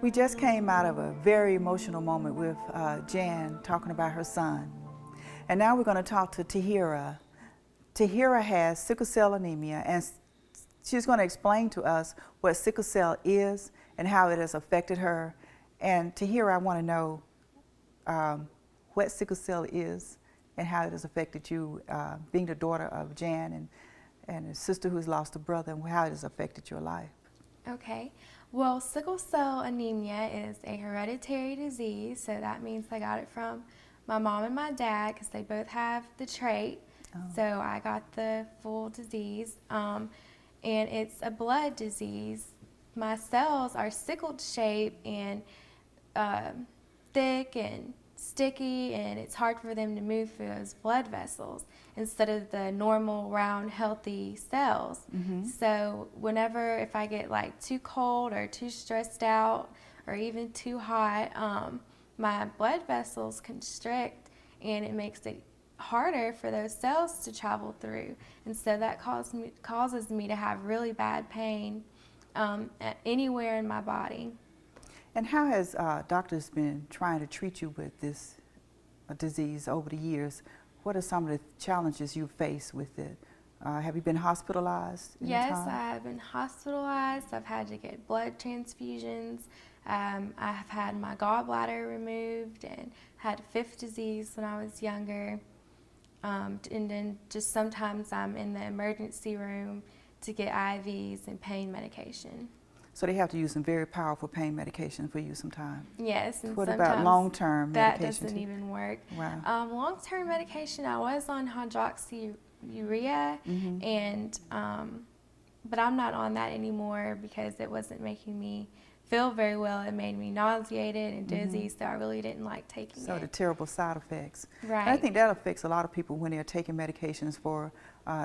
We just came out of a very emotional moment with Jan talking about her son. And now we're going to talk to Tahira. Tahira has sickle cell anemia, and she's going to explain to us what sickle cell is and how it has affected her. And Tahira, I want to know what sickle cell is and how it has affected you, being the daughter of Jan and a sister who's lost a brother, and how it has affected your life. Okay. Well, sickle cell anemia is a hereditary disease, so that means I got it from my mom and my dad because they both have the trait. Oh. So I got the full disease, and it's a blood disease. My cells are sickled shape and thick and sticky, and it's hard for them to move through those blood vessels instead of the normal round healthy cells. Mm-hmm. So whenever, if I get like too cold or too stressed out or even too hot, my blood vessels constrict, and it makes it harder for those cells to travel through, and so that causes me to have really bad pain anywhere in my body. And how has doctors been trying to treat you with this disease over the years? What are some of the challenges you face with it? Have you been hospitalized? Yes, I have been hospitalized. I've had to get blood transfusions. I have had my gallbladder removed and had fifth disease when I was younger. And then just sometimes I'm in the emergency room to get IVs and pain medication. So they have to use some very powerful pain medication for you sometimes? Yes. And what about long-term medication? That doesn't even work. Wow. Long-term medication, I was on hydroxyurea, Mm-hmm. and but I'm not on that anymore because it wasn't making me feel very well. It made me nauseated and dizzy, Mm-hmm. so I really didn't like taking it. So the terrible side effects. Right. And I think that affects a lot of people when they're taking medications for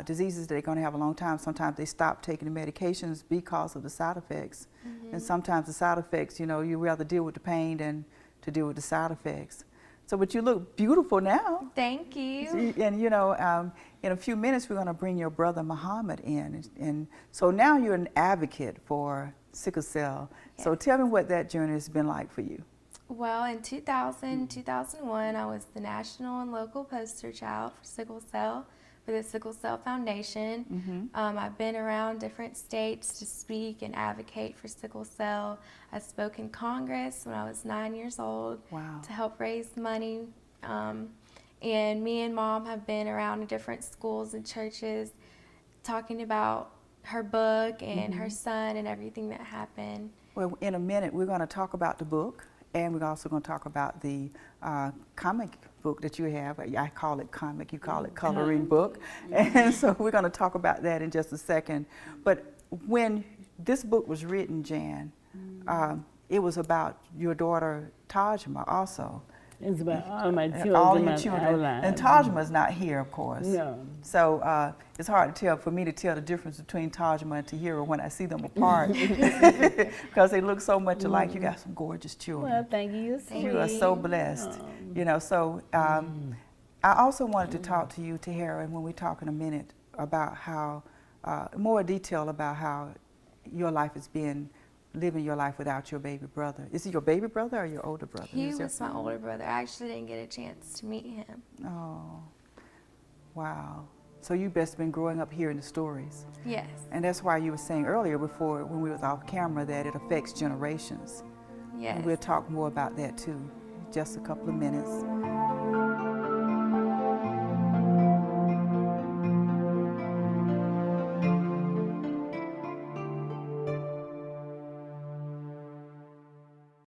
diseases that they're going to have a long time. Sometimes they stop taking the medications because of the side effects. Mm-hmm. And sometimes the side effects, you know, you rather deal with the pain than to deal with the side effects. So, but you look beautiful now. Thank you. And you know, in a few minutes we're going to bring your brother Muhammad in. And so now you're an advocate for sickle cell. Yes. So tell me what that journey has been like for you. Well, in 2001, I was the national and local poster child for sickle cell for the Sickle Cell Foundation. Mm-hmm. I've been around different states to speak and advocate for sickle cell. I spoke in Congress when I was 9 years old. Wow. To help raise money. And me and Mom have been around in different schools and churches talking about her book and Mm-hmm. her son and everything that happened. Well, in a minute we're going to talk about the book, and we're also going to talk about the comic book that you have. I call it comic, you call it coloring book. And so we're going to talk about that in just a second. But when this book was written, Jan, it was about your daughter Tajma also. It's about all my children. All your children. And Tajma's not here, of course. No. So it's hard to tell, for me to tell the difference between Tajma and Tahira when I see them apart. Because they look so much alike. You got some gorgeous children. Well, thank you. You are so blessed. You know, so I also wanted to talk to you, Tahira, and when we talk in a minute about how, more detail about how your life has been, living your life without your baby brother. Is he your baby brother or your older brother? He was my older brother. I actually didn't get a chance to meet him. Oh, wow. So you've best been growing up hearing the stories. Yes. And that's why you were saying earlier before when we was off camera that it affects generations. Yes. And we'll talk more about that too in just a couple of minutes.